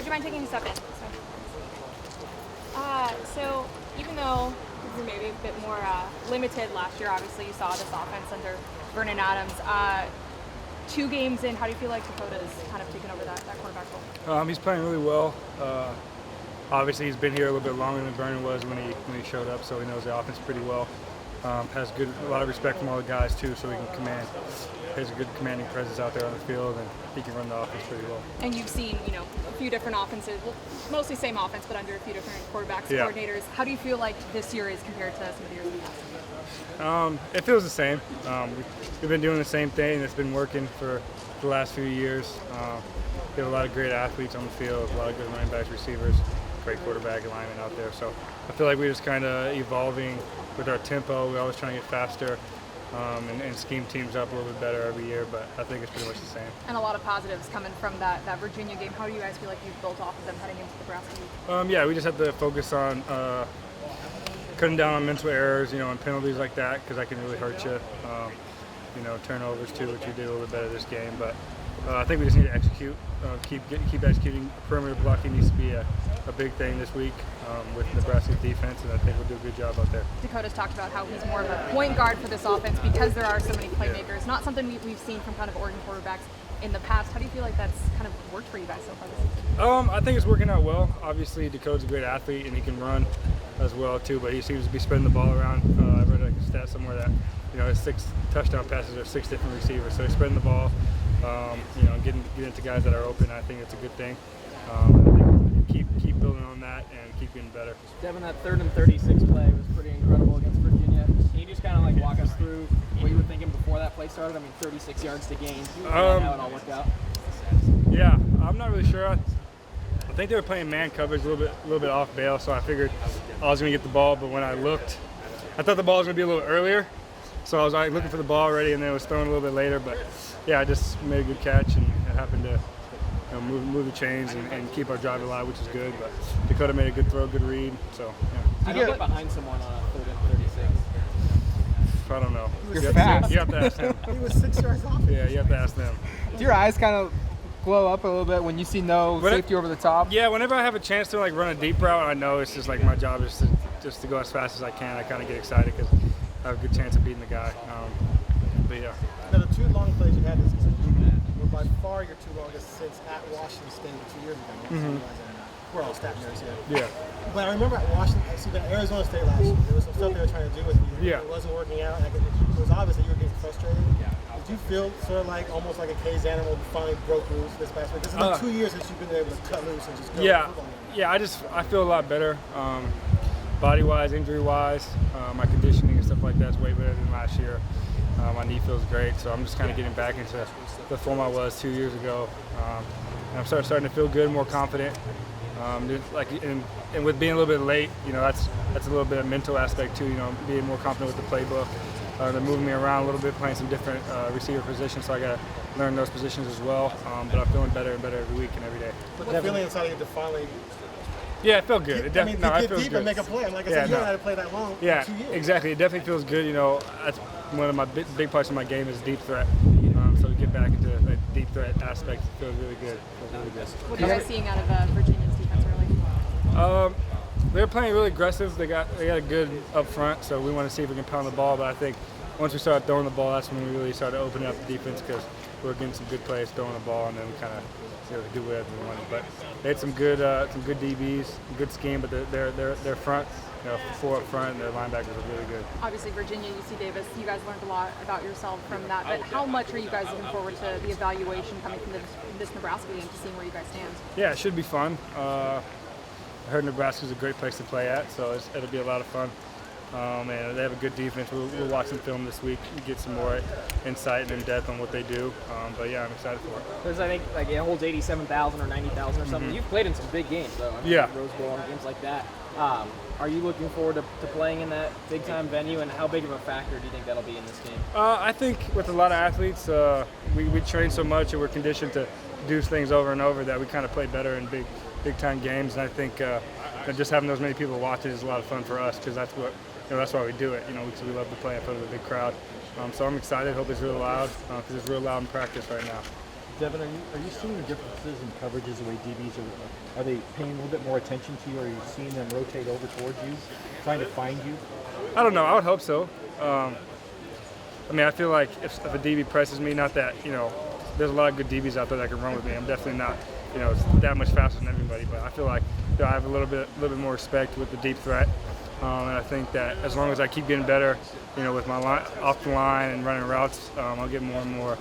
you mind taking a step in? So even though we were maybe a bit more limited last year, obviously you saw this offense under Vernon Adams. 2 games in, how do you feel like Dakota's kind of taken over that quarterback role? He's playing really well. Obviously, he's been here a little bit longer than Vernon was when he showed up, so he knows the offense pretty well. Has a lot of respect from all the guys too, so he can command. Has a good commanding presence out there on the field, and he can run the offense pretty well. And you've seen, a few different offenses, well, mostly same offense, but under a few different quarterbacks, coordinators. How do you feel like this year is compared to some of the years in the past? It feels the same. We've been doing the same thing that's been working for the last few years. We have a lot of great athletes on the field, a lot of good running backs, receivers, great quarterback alignment out there. So I feel like we're just kind of evolving with our tempo. We're always trying to get faster and scheme teams up a little bit better every year, but I think it's pretty much the same. And a lot of positives coming from that Virginia game. How do you guys feel like you've built off of them heading into Nebraska? Yeah, we just have to focus on cutting down on mental errors, and penalties like that, because that can really hurt you. Turnovers too, which we did a little bit better this game. But I think we just need to execute, keep executing. Perimeter blocking needs to be a big thing this week with Nebraska's defense, and I think we'll do a good job out there. Dakota's talked about how he's more of a point guard for this offense because there are so many playmakers. Not something we've seen from kind of Oregon quarterbacks in the past. How do you feel like that's kind of worked for you guys so far this season? I think it's working out well. Obviously, Dakota's a great athlete, and he can run as well too, but he seems to be spreading the ball around. I read a stat somewhere that his 6 touchdown passes are 6 different receivers, so he's spreading the ball, getting to guys that are open. I think it's a good thing. I think keep building on that and keep getting better. Devon, that 3rd and 36 play was pretty incredible against Virginia. Can you just kind of walk us through what you were thinking before that play started? 36 yards to gain. How it all worked out? Yeah, I'm not really sure. I think they were playing man coverage a little bit off bail, so I figured I was going to get the ball. But when I looked, I thought the ball was going to be a little earlier, so I was looking for the ball already, and then it was thrown a little bit later. But yeah, I just made a good catch, and it happened to move the chains and keep our drive alive, which is good. But Dakota made a good throw, good read. So yeah. How do you get behind someone on a 3rd and 36? I don't know. You're fast. You have to ask him. He was 6 yards off. Yeah, you have to ask them. Do your eyes kind of glow up a little bit when you see safety over the top? Yeah, whenever I have a chance to run a deep route, I know it's just my job is to go as fast as I can. I kind of get excited because I have a good chance of beating the guy. But yeah. Now the 2 long plays you had this season were by far your 2 longest since at Washington State 2 years ago. We're all stat nerds here. Yeah. But I remember at Washington, at Arizona State last year, there was some stuff they were trying to do with you. Yeah. It wasn't working out. It was obvious that you were getting frustrated. Did you feel sort of almost like a caged animal finally broke loose this past week? This is been 2 years since you've been able to cut loose and just go. Yeah. I feel a lot better, body-wise, injury-wise. My conditioning and stuff like that's way better than last year. My knee feels great, so I'm just kind of getting back into the form I was 2 years ago. And I'm starting to feel good, more confident. And with being a little bit late, that's a little bit of mental aspect too. Being more confident with the playbook. They're moving me around a little bit, playing some different receiver positions, so I got to learn those positions as well. But I'm feeling better and better every week and every day. But the feeling inside you to finally. Yeah, it felt good. Get deep good. and make a play. Like I said, you don't know how to play that long. Yeah, for 2 years. Exactly. It definitely feels good. That's one of my big parts of my game is deep threat. So to get back into that deep threat aspect feels really good. What are you guys seeing out of Virginia's defense early? They're playing really aggressive. They got a good up front, so we want to see if we can pound the ball. But I think once we started throwing the ball, that's when we really started opening up the defense because we were getting some good plays throwing the ball, and then we kind of do whatever we wanted. But they had some good DBs, good scheme, but their front, 4 up front, and their linebackers are really good. Obviously, Virginia, UC Davis, you guys learned a lot about yourself from that. But how much are you guys looking forward to the evaluation coming from this Nebraska game to seeing where you guys stand? Yeah, it should be fun. I heard Nebraska's a great place to play at, so it'll be a lot of fun. And they have a good defense. We'll watch some film this week and get some more insight and in-depth on what they do. But yeah, I'm excited for it. Because I think it holds 87,000 or 90,000 or something. You've played in some big games, though. Rose Bowl and games like that. Are you looking forward to playing in that big-time venue, and how big of a factor do you think that'll be in this game? I think with a lot of athletes, we train so much and we're conditioned to do things over and over that we kind of play better in big-time games. And I think just having those many people watching is a lot of fun for us because that's why we do it. Because we love to play in front of a big crowd. So I'm excited. Hope it's real loud because it's real loud in practice right now. Devon, are you seeing the differences in coverages the way DBs are they paying a little bit more attention to you? Are you seeing them rotate over towards you, trying to find you? I don't know. I would hope so. I mean, I feel like if a DB presses me, not that, there's a lot of good DBs out there that can run with me. I'm definitely not, that much faster than everybody, but I feel like I have a little bit more respect with the deep threat. And I think that as long as I keep getting better, with my line, off the line and running routes, I'll get more and more,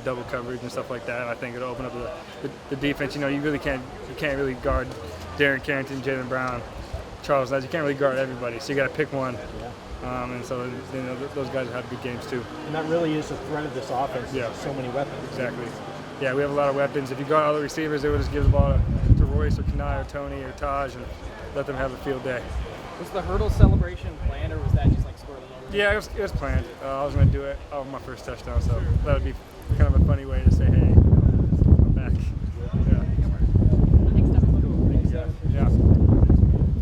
double coverage and stuff like that. And I think it'll open up the defense. You really can't really guard Darren Carrington, Jaylen Brown, Charles Ness. You can't really guard everybody, so you got to pick one. And so those guys have good games too. And that really is the threat of this offense. Yeah, so many weapons. Exactly. Yeah, we have a lot of weapons. If you got other receivers, they would just give the ball to Royce or Kanai or Tony or Taj and let them have a field day. Was the hurdle celebration planned, or was that just like squirreling over? Yeah, it was planned. I was going to do it on my first touchdown, so that would be kind of a funny way to say, hey,